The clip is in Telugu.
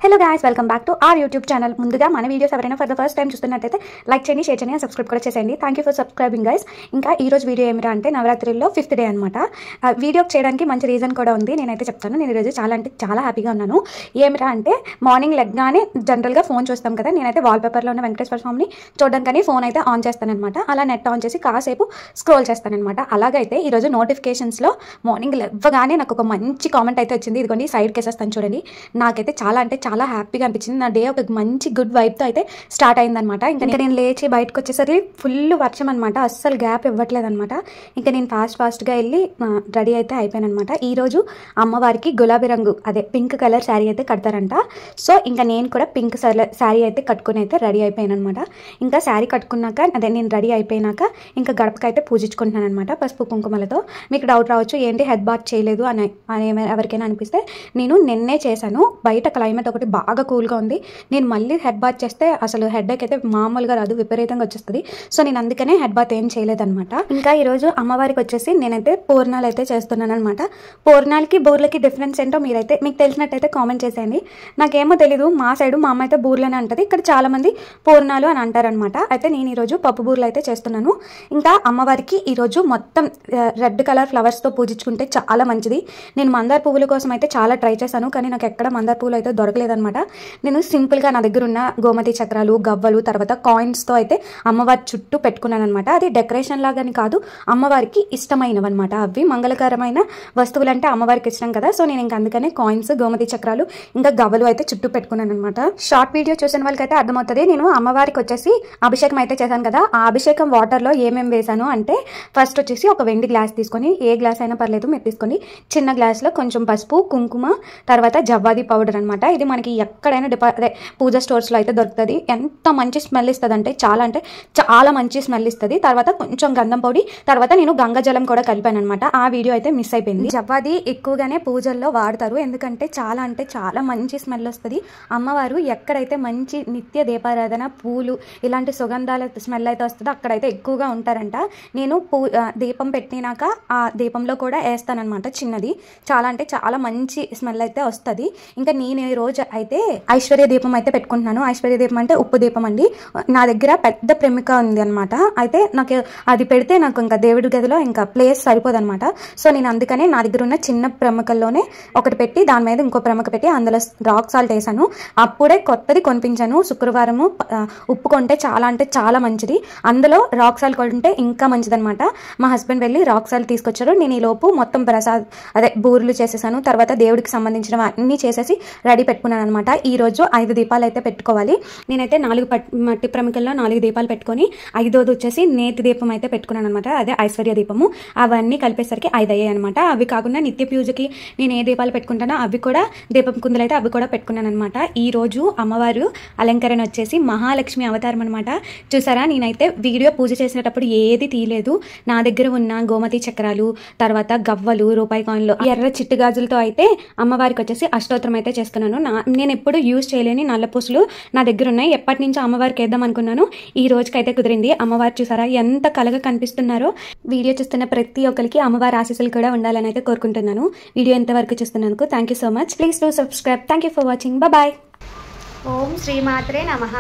Hello guys, welcome back to our YouTube channel. ముందుగా మన వీడియోస్ ఎవరైనా ఫర్ ద ఫస్ట్ టైం చూస్తున్నట్టయితే లైక్ చేయండి, షేర్ చేయండి, సబ్స్క్రైబ్ కూడా చేసేయండి. Thank you for subscribing guys. ఇంకా ఈ రోజు వీడియో ఏమిరా అంటే నవరాత్రుల్లో 5th డే అనమాట. వీడియో చేయడానికి మంచి రీజన్ కూడా ఉంది, నేనైతే చెప్తాను. నేను ఈరోజు చాలా హ్యాపీగా ఉన్నాను. ఏమిరా అంటే మార్నింగ్ లెగ్గానే జనరల్గా ఫోన్ చూస్తాం కదా, నేనైతే వాల్పేపర్లో ఉన్న వెంకటేశ్వర స్వామిని చూడడానికని ఫోన్ అయితే ఆన్ చేస్తానమాట. అలా నెట్ ఆన్ చేసి కాసేపు స్క్రోల్ చేస్తానమాట. అలాగైతే ఈరోజు నోటిఫికేషన్స్లో మార్నింగ్ లెవ్వగానే నాకు ఒక మంచి కామెంట్ అయితే వచ్చింది. ఇదిగోండి సైడ్కి వేసేస్తాను చూడండి. నాకైతే చాలా హ్యాపీగా అనిపించింది. నా డే ఒక మంచి గుడ్ వైబ్తో అయితే స్టార్ట్ అయిందనమాట. ఇంకా నేను లేచి బయటకు వచ్చేసరికి ఫుల్ వర్షం అనమాట, అస్సలు గ్యాప్ ఇవ్వట్లేదు అనమాట. ఇంకా నేను ఫాస్ట్గా వెళ్ళి రెడీ అయితే అయిపోయాను అనమాట. ఈరోజు అమ్మవారికి గులాబీ రంగు అదే పింక్ కలర్ శారీ అయితే కడతారంట. సో ఇంకా నేను కూడా పింక్ శారీ అయితే కట్టుకుని అయితే రెడీ అయిపోయాను అనమాట. ఇంకా శారీ కట్టుకున్నాక అదే నేను రెడీ అయిపోయినాక ఇంకా గడపకి అయితే పూజించుకుంటున్నాను అనమాట పసుపు కుంకుమలతో. మీకు డౌట్ రావచ్చు ఏంటి హెడ్ బాత్ చేయలేదు అని ఎవరికైనా అనిపిస్తే, నేను నిన్నే చేశాను. బయట క్లైమేట్ ఒకటి బాగా కూల్గా ఉంది. నేను మళ్ళీ హెడ్ బాత్ చేస్తే అసలు హెడ్ఏక్ అయితే మామూలుగా రాదు, విపరీతంగా వచ్చేస్తుంది. సో నేను అందుకనే హెడ్ బాత్ ఏం చేయలేదన్నమాట. ఇంకా ఈరోజు అమ్మవారికి వచ్చేసి నేనైతే పూర్ణాలు అయితే చేస్తున్నాను అనమాట. పూర్ణాలకి బూర్లకి డిఫరెన్స్ ఏంటో మీకు తెలిసినట్టయితే కామెంట్ చేసేయండి. నాకేమో తెలీదు, మా సైడు మా అమ్మ అయితే బూర్లని అంటది, ఇక్కడ చాలా మంది పూర్ణాలు అని అంటారనమాట. అయితే నేను ఈరోజు పప్పు బూర్లు అయితే చేస్తున్నాను. ఇంకా అమ్మవారికి ఈరోజు మొత్తం రెడ్ కలర్ ఫ్లవర్స్తో పూజించుకుంటే చాలా మంచిది. నేను మందార పువ్వుల కోసం అయితే చాలా ట్రై చేశాను, కానీ నాకు ఎక్కడ మందార పువ్వులు అయితే దొరకలేదనమాట. నేను సింపుల్గా నా దగ్గర ఉన్న గోమతి చక్రాలు, గవ్వలు, తర్వాత కాయిన్స్తో అయితే అమ్మవారి చుట్టూ పెట్టుకున్నాను అనమాట. అది డెకరేషన్ లాగాని కాదు, అమ్మవారికి ఇష్టమైనవి అనమాట. అవి మంగళకరమైన వస్తువులు అంటే అమ్మవారికి ఇష్టం కదా. సో నేను ఇంకా అందుకనే కాయిన్స్, గోమతి చక్రాలు, ఇంకా గవ్వలు అయితే చుట్టూ పెట్టుకున్నాను అనమాట. షార్ట్ వీడియో చూసిన వాళ్ళకైతే అర్థమవుతుంది. నేను అమ్మవారికి వచ్చేసి అభిషేకం అయితే చేశాను కదా, ఆ అభిషేకం వాటర్లో ఏమేమి వేశాను అంటే, ఫస్ట్ వచ్చేసి ఒక వెండి గ్లాస్ తీసుకొని, ఏ గ్లాస్ అయినా పర్లేదు మీరు తీసుకొని, చిన్న గ్లాస్లో కొంచెం పసుపు, కుంకుమ, తర్వాత జవ్వాది పౌడర్ అనమాట. ఇది మనకి ఎక్కడైనా పూజ స్టోర్స్లో అయితే దొరుకుతుంది. ఎంత మంచి స్మెల్ ఇస్తుంది అంటే చాలా మంచి స్మెల్ ఇస్తుంది. తర్వాత కొంచెం గంధం పొడి, తర్వాత నేను గంగాజలం కూడా కలిపాను అనమాట. ఆ వీడియో అయితే మిస్ అయిపోయింది. జవ్వాది ఎక్కువగానే పూజల్లో వాడతారు, ఎందుకంటే చాలా మంచి స్మెల్ వస్తుంది. అమ్మవారు ఎక్కడైతే మంచి నిత్య దీపారాధన, పూలు, ఇలాంటి సుగంధాల స్మెల్ అయితే వస్తుందో అక్కడైతే ఎక్కువగా ఉంటారంట. నేను దీపం పెట్టినాక ఆ దీపంలో కూడా వేస్తానమాట చిన్నది. చాలా మంచి స్మెల్ అయితే వస్తుంది. ఇంకా నేను ఈ రోజు అయితే ఐశ్వర్య దీపం అయితే పెట్టుకుంటున్నాను. ఐశ్వర్య దీపం అంటే ఉప్పు దీపం అండి. నా దగ్గర పెద్ద ప్రమిక ఉంది అనమాట. అయితే నాకు అది పెడితే నాకు ఇంకా దేవుడి గదిలో ఇంకా ప్లేస్ సరిపోదనమాట. సో నేను అందుకనే నా దగ్గర ఉన్న చిన్న ప్రమికల్లోనే ఒకటి పెట్టి దాని మీద ఇంకో ప్రమిక పెట్టి అందులో రాక్ సాల్ట్ వేసాను. అప్పుడే కొత్తది కొనిపించాను. శుక్రవారము ఉప్పు కొంటే చాలా మంచిది. అందులో రాక్ సాల్ట్ కొంటే ఇంకా మంచిది అనమాట. మా హస్బెండ్ వెళ్ళి రాక్ సాల్ట్ తీసుకొచ్చారు. నేను ఈ లోపు మొత్తం బూర్లు చేసేసాను. తర్వాత దేవుడికి సంబంధించిన అన్ని చేసేసి రెడీ పెట్టుకున్నాను అనమాట. ఈ రోజు 5 దీపాలు అయితే పెట్టుకోవాలి. నేనైతే 4 మట్టి ప్రమికల్లో 4 దీపాలు పెట్టుకొని 5వది వచ్చేసి నేతి దీపం అయితే పెట్టుకున్నాను అనమాట. అదే ఐశ్వర్య దీపము. అవన్నీ కలిపేసరికి 5 అయ్యాయి అనమాట. అవి కాకుండా నిత్య పూజకి నేను ఏ దీపాలు పెట్టుకుంటానో అవి కూడా దీపం కుందులు అయితే అవి కూడా పెట్టుకున్నాను అనమాట. ఈ రోజు అమ్మవారు అలంకరణ వచ్చేసి మహాలక్ష్మి అవతారం అనమాట. చూసారా, నేనైతే వీడియో పూజ చేసేటప్పుడు ఏది తీయలేదు. నా దగ్గర ఉన్న గోమతి చక్రాలు, తర్వాత గవ్వలు, రూపాయి కాయిన్లు, ఎర్ర చిట్టు గాజులతో అయితే అమ్మవారికి వచ్చేసి అష్టోత్తరం అయితే చేస్తున్నాను. నేను ఎప్పుడు యూజ్ చేయలేని నల్ల పూసలు నా దగ్గర ఉన్నాయి. ఎప్పటి నుంచో అమ్మవారికి వేద్దాం అనుకున్నాను, ఈ రోజుకైతే కుదిరింది. అమ్మవారు చూసారా ఎంత కలగా కనిపిస్తున్నారో. వీడియో చూస్తున్న ప్రతి ఒక్కరికి అమ్మవారి ఆశీస్సులు కూడా ఉండాలని అయితే కోరుకుంటున్నాను. వీడియో ఎంతవరకు చూస్తున్నందుకు thank you so much. Please do subscribe. Thank you for watching. Bye. ఓం శ్రీమాత్రే నమః.